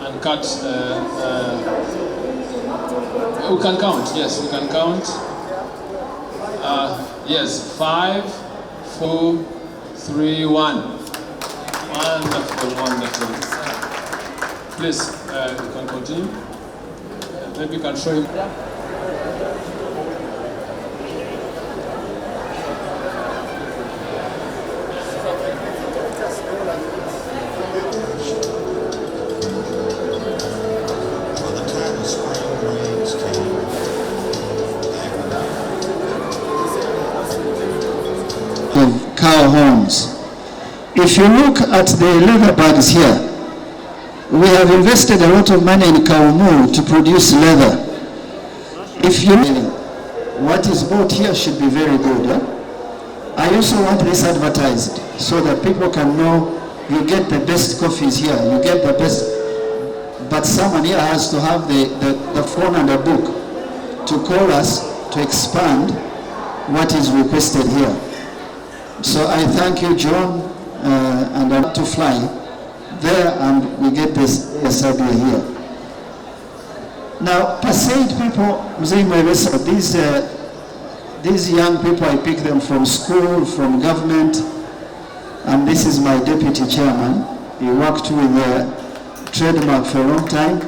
and cut. We can count. Yes, we can count. Yes, 5, 4, 3, 1. Wonderful, wonderful. Please, you can continue. Maybe you can show him. Cow horns. If you look at the leather bags here, we have invested a lot of money in cow wool to produce leather. If you what is bought here should be very good. I also want this advertised so that people can know you get the best coffees here, you get the best, but someone here has to have the phone and a book to call us to expand what is requested here. So I thank you, John, and I'm to fly there and we get this idea here. Now, Passaid people, MWEBESA, these young people, I pick them from school, from government, and this is my deputy chairman. He worked with Trademark for a long time.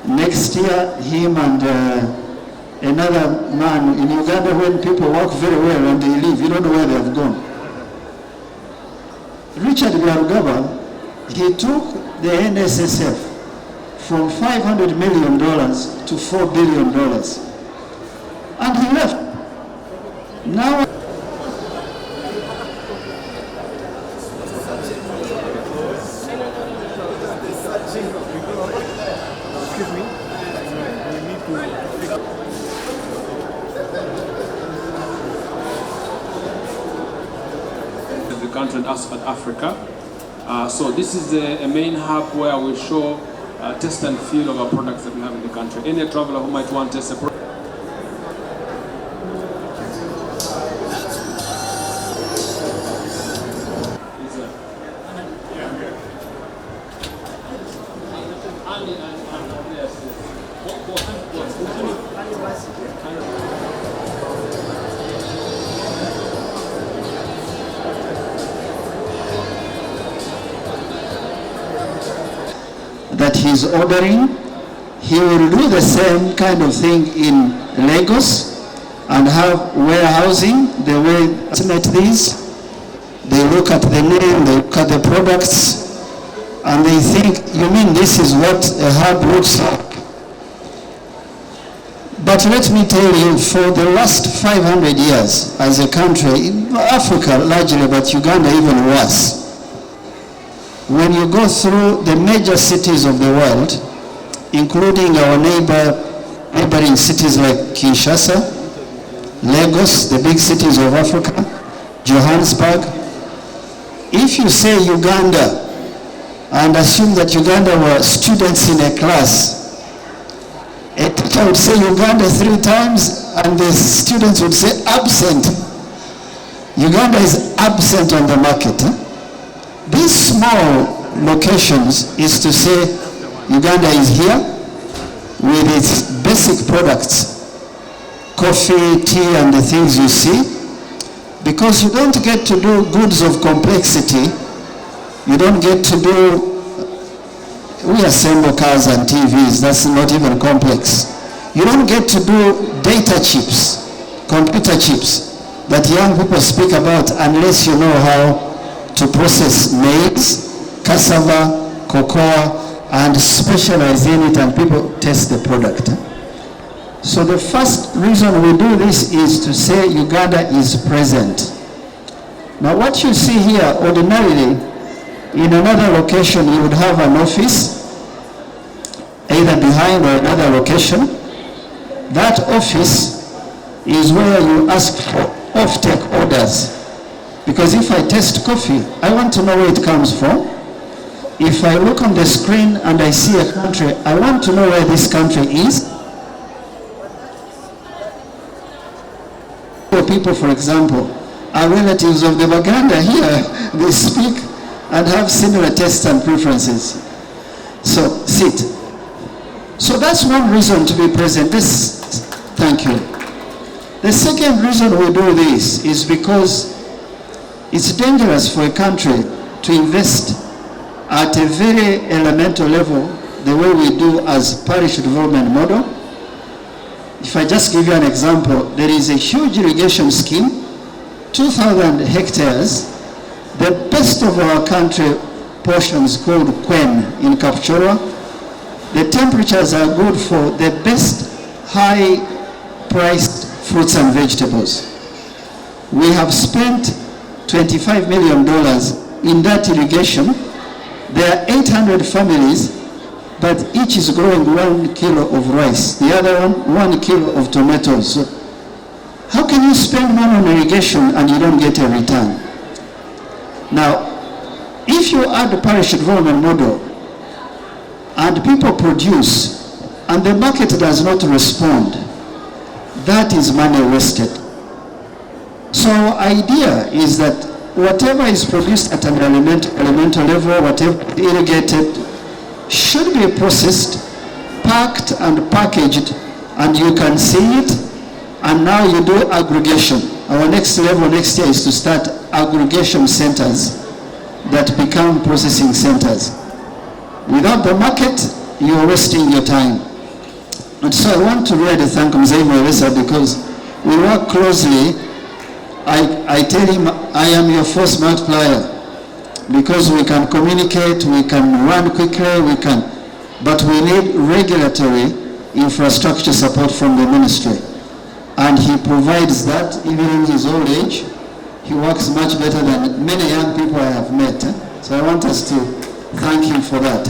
Next year, him and another man in Uganda, when people work very well and they leave, you don't know where they have gone. Richard Rwabwogo'S, he took the NSSF from $500 million to $4 billion. And he left. Now, the country and us at Africa. So this is a main hub where we show taste and feel of our products that we have in the country. Any traveler who might want to taste a product. that he's ordering, he will do the same kind of thing in Lagos and have warehousing the way these. They look at the name, they look at the products, and they think, you mean this is what a herb looks like? But let me tell you, for the last 500 years as a country, in Africa largely, but Uganda even worse, when you go through the major cities of the world, including our neighboring cities like Kinshasa, Lagos, the big cities of Africa, Johannesburg, if you say Uganda and assume that Uganda were students in a class, a teacher would say Uganda 3 times and the students would say absent. Uganda is absent on the market. These small locations is to say Uganda is here with its basic products, coffee, tea, and the things you see, because you don't get to do goods of complexity. You don't get to do, we assemble cars and TVs, that's not even complex. You don't get to do data chips, computer chips that young people speak about unless you know how to process maize, cassava, cocoa, and specialize in it and people test the product. So the first reason we do this is to say Uganda is present. Now what you see here, ordinarily, in another location you would have an office, either behind or another location. That office is where you ask for off-take orders. Because if I taste coffee, I want to know where it comes from. If I look on the screen and I see a country, I want to know where this country is. People, for example, are relatives of the Baganda here. They speak and have similar tastes and preferences. So it. So that's one reason to be present. Thank you. The second reason we do this is because it's dangerous for a country to invest at a very elemental level, the way we do as parish development model. If I just give you an example, there is a huge irrigation scheme, 2,000 hectares. The best of our country portions called Quen in Kapchorwa. The temperatures are good for the best high-priced fruits and vegetables. We have spent $25 million in that irrigation. There are 800 families, but each is growing 1 kilo of rice. The other one, 1 kilo of tomatoes. So how can you spend money on irrigation and you don't get a return? Now, if you add the parish development model and people produce and the market does not respond, that is money wasted. So our idea is that whatever is produced at an elemental level, whatever irrigated, should be processed, packed and packaged, and you can see it, and now you do aggregation. Our next level next year is to start aggregation centers that become processing centers. Without the market, you're wasting your time. And so I want to really thank MWEBESA because we work closely. I tell him, I am your force multiplier because we can communicate, we can run quickly, but we need regulatory infrastructure support from the ministry. And he provides that even in his old age. He works much better than many young people I have met. So I want us to thank him for that.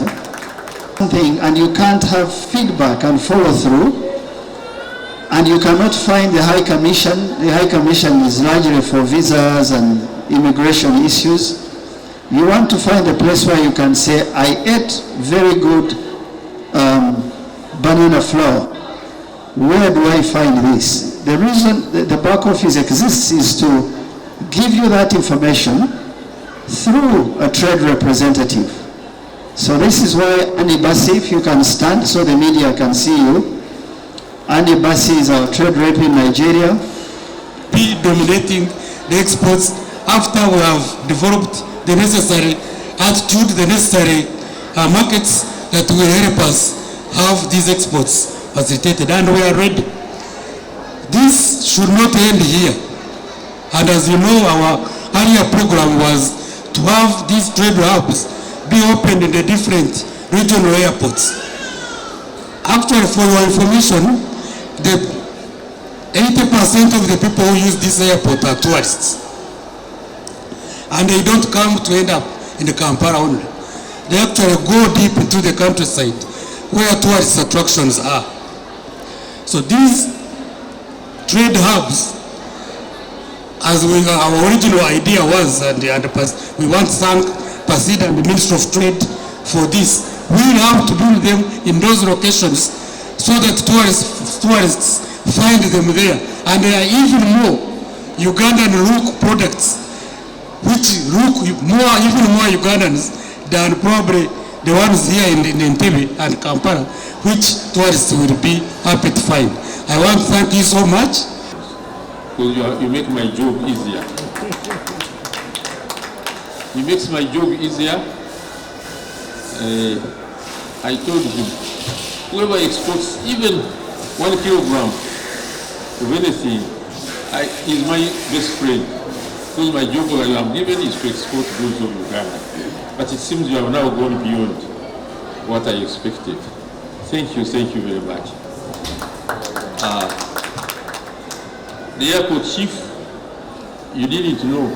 And you can't have feedback and follow through, and you cannot find the High Commission. The High Commission is largely for visas and immigration issues. You want to find a place where you can say, I ate very good banana flour. Where do I find this? The reason the back office exists is to give you that information through a trade representative. So this is why Annie Bassi, if you can stand so the media can see you. Annie Bassi is our trade rep in Nigeria. Be dominating the exports after we have developed the necessary attitude, the necessary markets that will help us have these exports facilitated, and we are ready. This should not end here. And as you know, our earlier program was to have these trade hubs be opened in the different regional airports. Actually, for your information, the 80% of the people who use this airport are tourists. And they don't come to end up in the Kampala only. They actually go deep into the countryside where tourist attractions are. So these trade hubs, as our original idea was, and we want to thank PASID and the Ministry of Trade for this. We will have to build them in those locations so that tourists find them there. And there are even more Ugandan look products, which look even more Ugandans than probably the ones here in Entebbe and Kampala, which tourists will be happy to find. I want to thank you so much. You make my job easier. It makes my job easier. I told him, whoever exports even 1 kilogram of anything is my best friend. Because my job I am given is to export goods of Uganda. But it seems you have now gone beyond what I expected. Thank you very much. The airport chief, you didn't know.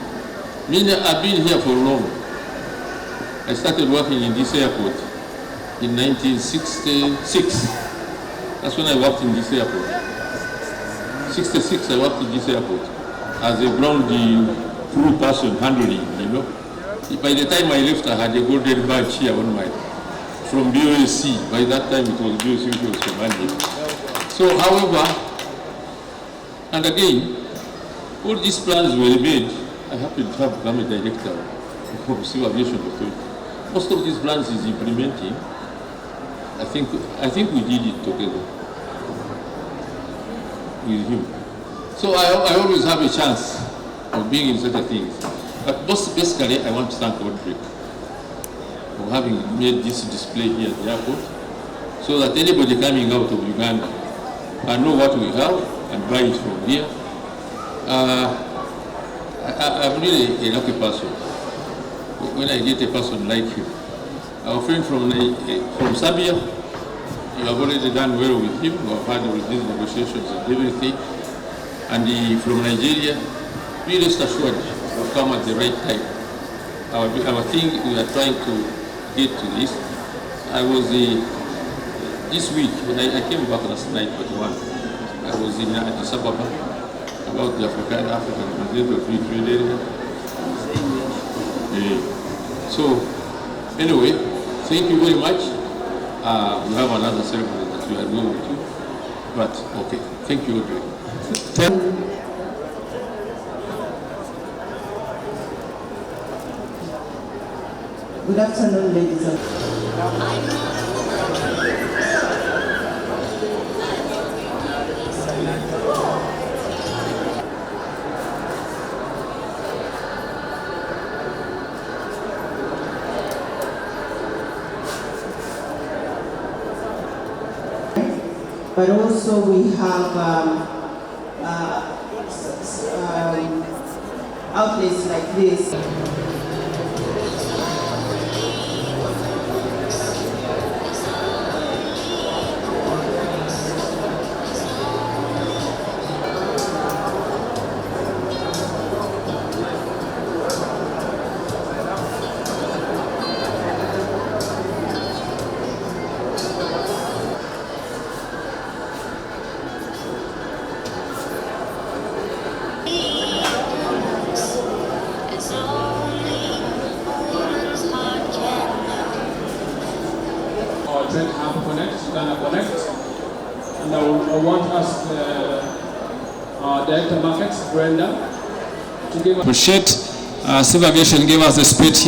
I've been here for long. I started working in this airport in 1966. That's when I worked in this airport. 66, I worked in this airport as a ground crew person handling, you know. By the time I left, I had a golden badge here on my, from BOSC. By that time, it was BOSC which was commanding. So, however, and again, all these plans were made. I happen to have become a director of Civil Aviation Authority. Most of these plans is implementing I think we did it together with him. So I always have a chance of being in such a things. But basically, I want to thank Odrek for having made this display here at the airport, so that anybody coming out of Uganda can know what we have and buy it from here. I'm really a lucky person when I get a person like you. Our friend from Serbia, you have already done well with him. We have had all these negotiations and everything. And from Nigeria, be rest assured, will come at the right time. Our thing, we are trying to get to this. I was this week, when I came back last night, but I was in Addis Ababa about the African Free Trade Area. So, anyway, thank you very much. We have another ceremony that we are doing with you. But, okay, thank you, Odrek. Good afternoon, ladies and but also we have outlets like this. Connect, and I want us, our Director Markets, Brenda, to give appreciate Civil Aviation gave us the space